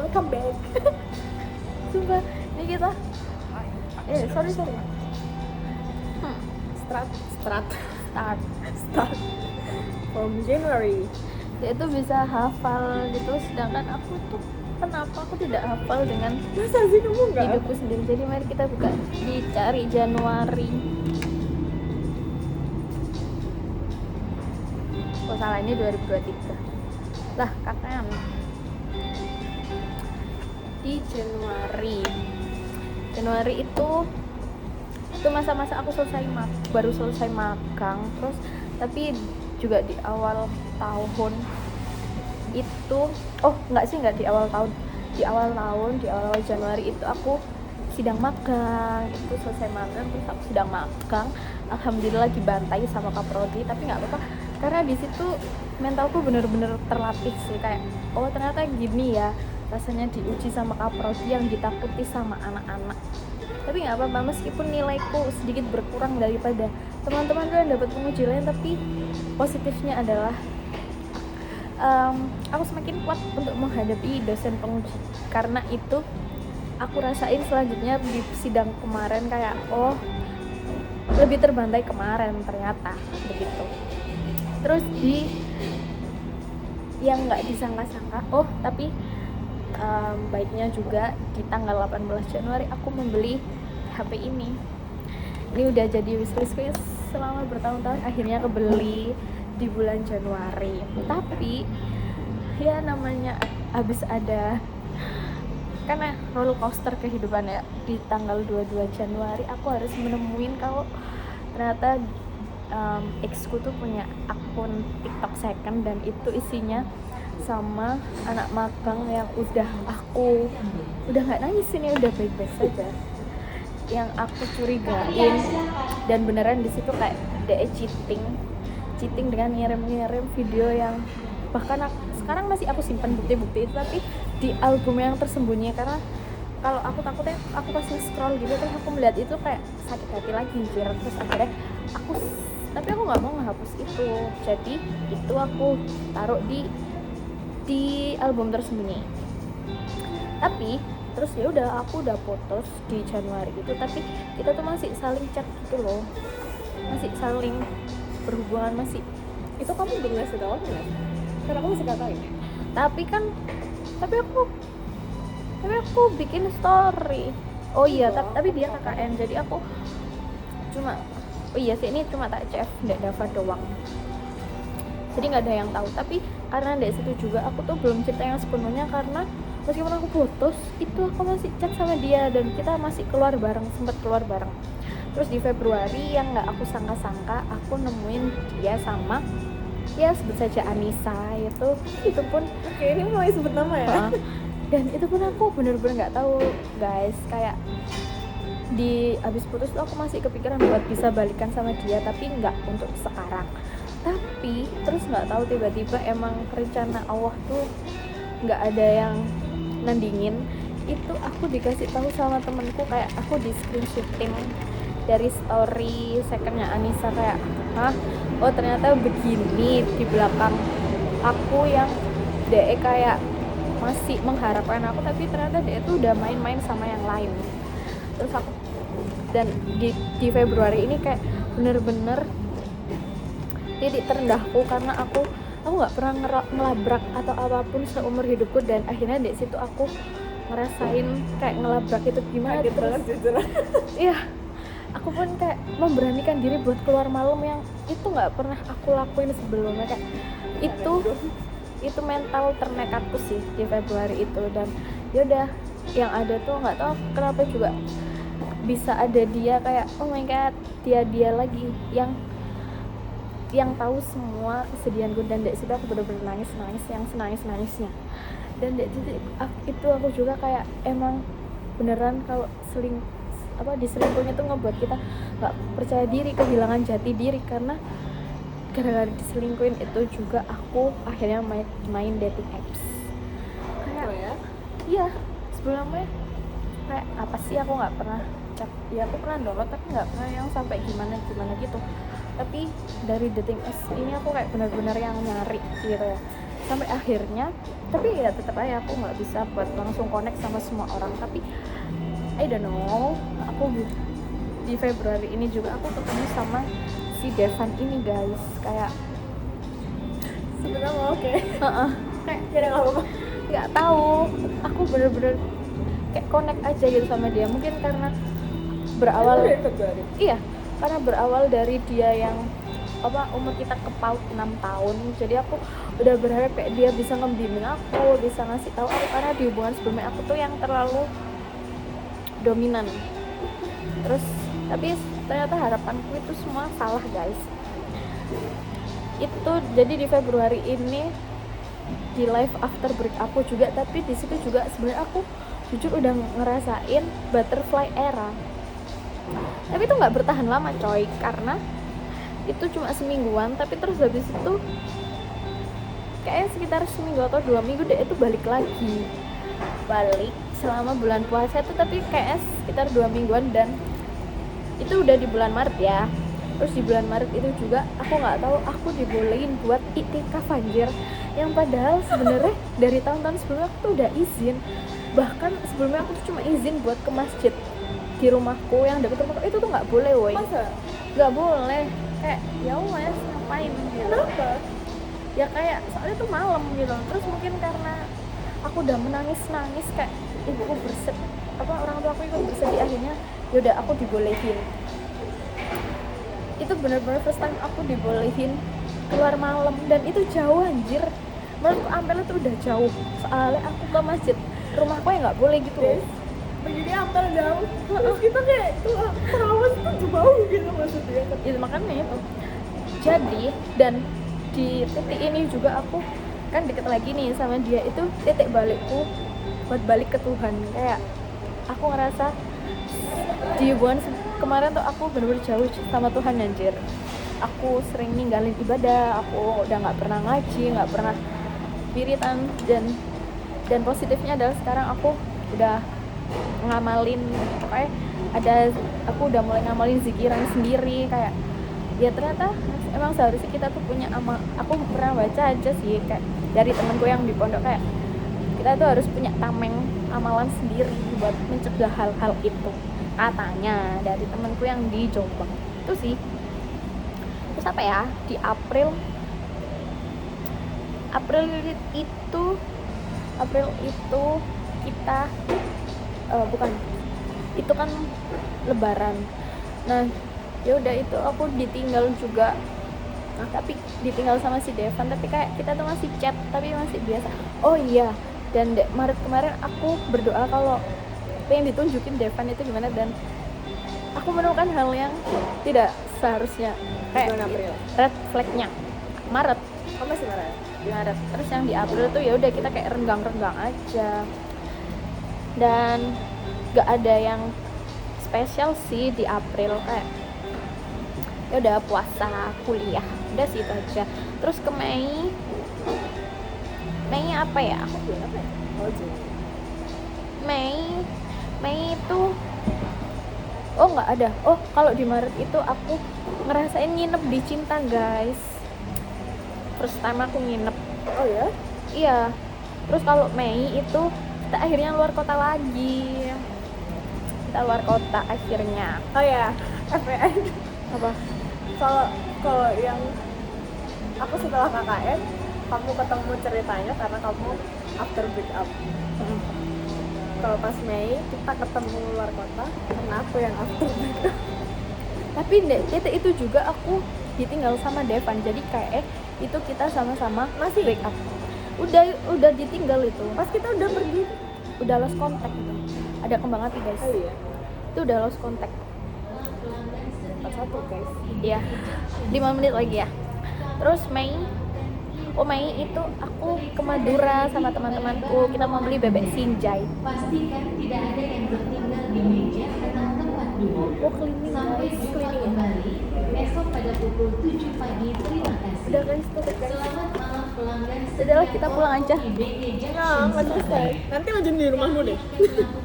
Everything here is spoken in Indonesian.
welcome back. Sumpah, ini kita sorry Start start from January. dia tuh bisa hafal gitu, sedangkan aku tuh kenapa aku tidak hafal dengan Masa sih kamu nggak? hidupku sendiri. Jadi mari kita buka, dicari Januari. Oh salah, ini 2023 lah kakaknya. Di Januari itu masa-masa aku baru selesai magang, terus tapi juga di awal tahun itu, nggak di awal tahun, di awal Januari itu aku sidang magang. Itu selesai magang, terus aku sidang magang, alhamdulillah dibantai sama kaprodi, tapi nggak apa-apa karena di situ mentalku bener-bener terlatih sih, kayak oh ternyata gini ya rasanya diuji sama kaprodi yang ditakuti sama anak-anak. Tapi nggak apa-apa, meskipun nilaiku sedikit berkurang daripada teman-teman yang dapat penguji lain, tapi positifnya adalah aku semakin kuat untuk menghadapi dosen penguji. Karena itu aku rasain selanjutnya di sidang kemarin, kayak oh lebih terbantai kemarin ternyata begitu. Terus di yang nggak disangka-sangka, tapi baiknya juga di tanggal 18 Januari aku membeli HP ini. Ini udah jadi wishlistku selama bertahun-tahun, akhirnya kebeli di bulan Januari. Tapi ya namanya habis ada karena roller coaster kehidupan ya, di tanggal 22 Januari aku harus menemuin kalau ternyata ex-ku tuh punya akun TikTok second, dan itu isinya sama anak magang yang udah nggak nangis, ini udah baik-baik saja, yang aku curigain. Dan beneran di situ kayak dia cheating dengan ngirim video yang bahkan sekarang masih aku simpan bukti-bukti itu, tapi di album yang tersembunyi. Karena kalau aku takutnya aku pas scroll gitu terus aku melihat itu kayak sakit hati lagi terus akhirnya tapi aku nggak mau ngehapus itu, jadi itu aku taruh di album tersembunyi. Tapi terus ya udah, aku udah putus di Januari itu, tapi kita tuh masih saling chat gitu loh, masih saling berhubungan, masih. Itu kamu belum ngasih tahu nggak? Karena aku masih katain ya. Tapi aku bikin story. Oh iya, tapi dia KKN, jadi aku cuma ini cuma tak CF Ndek Dava doang, jadi nggak ada yang tahu. Tapi karena dari situ juga aku tuh belum cerita yang sepenuhnya, karena meskipun aku putus itu aku masih chat sama dia dan kita masih sempat keluar bareng. Terus di Februari yang nggak aku sangka-sangka aku nemuin dia sama, ya sebut saja Anissa. Itu pun Oke, ini mulai sebut nama ya. Dan itu pun aku bener-bener nggak tahu guys, kayak di abis putus tuh aku masih kepikiran buat bisa balikan sama dia, tapi nggak untuk sekarang. Tapi terus nggak tahu tiba-tiba emang rencana Allah tuh nggak ada yang nandingin. Itu aku dikasih tahu sama temenku, kayak aku di screenshotting dari story secondnya Anissa, kayak oh ternyata begini di belakang aku yang DE kayak masih mengharapkan aku, tapi ternyata DE tuh udah main-main sama yang lain. Terus aku dan di Februari ini kayak bener-bener titik terendahku, karena aku nggak pernah ngelabrak atau apapun seumur hidupku, dan akhirnya di situ aku ngerasain kayak ngelabrak itu gimana. Kaget banget jujur. Iya, aku pun kayak memberanikan diri buat keluar malam yang itu nggak pernah aku lakuin sebelumnya. Kayak itu mental ternekatku sih di Februari itu. Dan yaudah, yang ada tuh nggak tahu kenapa juga bisa ada dia, kayak oh my god, dia lagi yang tahu semua kesedihanku. Dan dari situ aku bener-bener nangis yang senangis-nangisnya. Dan dari itu aku juga kayak emang beneran kalau diselingkuhnya tuh ngebuat kita nggak percaya diri, kehilangan jati diri. Karena gara-gara diselingkuhin itu juga aku akhirnya main dating apps. Kayak iya, sebelumnya kayak apa sih, aku nggak pernah chat. Ya aku pernah download tapi nggak pernah yang sampai gimana gitu. Tapi dari dating apps ini aku kayak benar-benar yang nyari gitu ya, sampai akhirnya. Tapi ya tetap aja aku nggak bisa buat langsung connect sama semua orang. Tapi I don't know, aku di Februari ini juga aku ketemu sama si Devan ini guys. Kayak sebenarnya mau oke. Kayak Kira nggak apa-apa. nggak tahu, aku bener-bener kayak connect aja gitu sama dia. Mungkin karena berawal Dari Februari. iya, karena berawal dari dia yang umur kita kepaut 6 tahun. Jadi aku udah berharap kayak dia bisa ngebimbing aku, bisa ngasih tahu aku, karena di hubungan sebelumnya aku tuh yang terlalu dominan. Terus tapi ternyata harapanku itu semua salah guys. Itu jadi di Februari ini di live after break aku juga, tapi di situ juga sebenarnya aku jujur udah ngerasain butterfly era. Tapi itu nggak bertahan lama coy, karena itu cuma semingguan. Tapi terus habis itu kayak sekitar seminggu atau 2 minggu deh itu balik selama bulan puasa itu, tapi kayak sekitar 2 mingguan. Dan itu udah di bulan Maret ya. Terus di bulan Maret itu juga aku nggak tahu aku dibolehin buat iktikaf anjir, yang padahal sebenarnya dari tahun-tahun sebelumnya aku tuh udah izin. Bahkan sebelumnya aku tuh cuma izin buat ke masjid di rumahku yang dekat rumahku itu tuh nggak boleh woy. Masa? Nggak boleh, kayak ya wes ngapain gitu. Kenapa? Ya kayak soalnya tuh malam gitu. Terus mungkin karena aku udah menangis kayak ibuku bersedih, orang tua aku ikut bersedih, akhirnya yaudah aku dibolehin. Itu bener-bener first time aku dibolehin keluar malam, dan itu jauh anjir. Menurutku Ampel itu udah jauh, soalnya aku ke masjid rumahku ya nggak boleh gitu loh. Begini Ampel jauh. Terus kita kayak terawih itu jauh gitu maksudnya. Itu makanya itu. Jadi dan di titik ini juga aku kan deket lagi nih sama dia, itu titik balikku buat balik ke Tuhan. Kayak aku ngerasa di hubungan kemarin tuh aku bener-bener jauh sama Tuhan anjir. Aku sering ninggalin ibadah, aku udah nggak pernah ngaji, nggak pernah wiritan, dan positifnya adalah sekarang aku udah ngamalin, kayak aku udah mulai ngamalin zikiran sendiri. Kayak ya ternyata emang seharusnya kita tuh punya aku pernah baca aja sih kayak dari temenku yang di pondok, kayak kita tuh harus punya tameng amalan sendiri buat mencegah hal-hal itu, katanya dari temenku yang di Jombang itu sih. Terus apa ya, di April itu kita bukan, itu kan Lebaran. Nah ya udah itu aku ditinggal juga. Tapi ditinggal sama si Devan, tapi kayak kita tuh masih chat, tapi masih biasa. Oh iya, dan Maret kemarin aku berdoa kalau pengen ditunjukin Devan itu gimana, dan aku menemukan hal yang tidak seharusnya, kayak April. red flagnya Maret. Kamu masih marah ya? Di Maret. Terus yang di April tuh ya udah kita kayak renggang-renggang aja, dan gak ada yang spesial sih di April. Kayak ya udah puasa, kuliah, udah sih itu aja. Terus ke Mei apa ya? Aku bilang apa ya? Oh Juni. Mei itu nggak ada. Kalau di Maret itu aku ngerasain nginep di Cinta guys. First time aku nginep. Oh ya? Iya. Terus kalau Mei itu kita akhirnya luar kota lagi. Kita luar kota akhirnya. Oh ya, FPN. Apa? Kalau yang aku setelah KKN, kamu ketemu ceritanya karena kamu after break up. Kalau pas Mei kita ketemu luar kota karena aku yang after break up. Tapi itu juga aku ditinggal sama Devan. Jadi kayak itu kita sama-sama Masih break up. Udah ditinggal itu. Pas kita udah pergi, Udah lost contact itu. Ada kembang api guys. oh iya. Itu udah lost contact. 41 guys. Iya, 5 menit lagi ya. Terus Mei itu aku ke Madura sama teman-temanku. Kita mau beli bebek sinjai. Pastikan tidak ada yang tertinggal di meja atau tempat duduk. Cleaning Sampai guys, jumpa cleaning. kembali esok pada pukul 7 pagi. Terima kasih. Udah guys, tutup guys. Selamat malam pelanggan. Udahlah, kita pulang aja. Di BG Nah, nggak selesai. Nanti hujan di rumahmu deh. Junction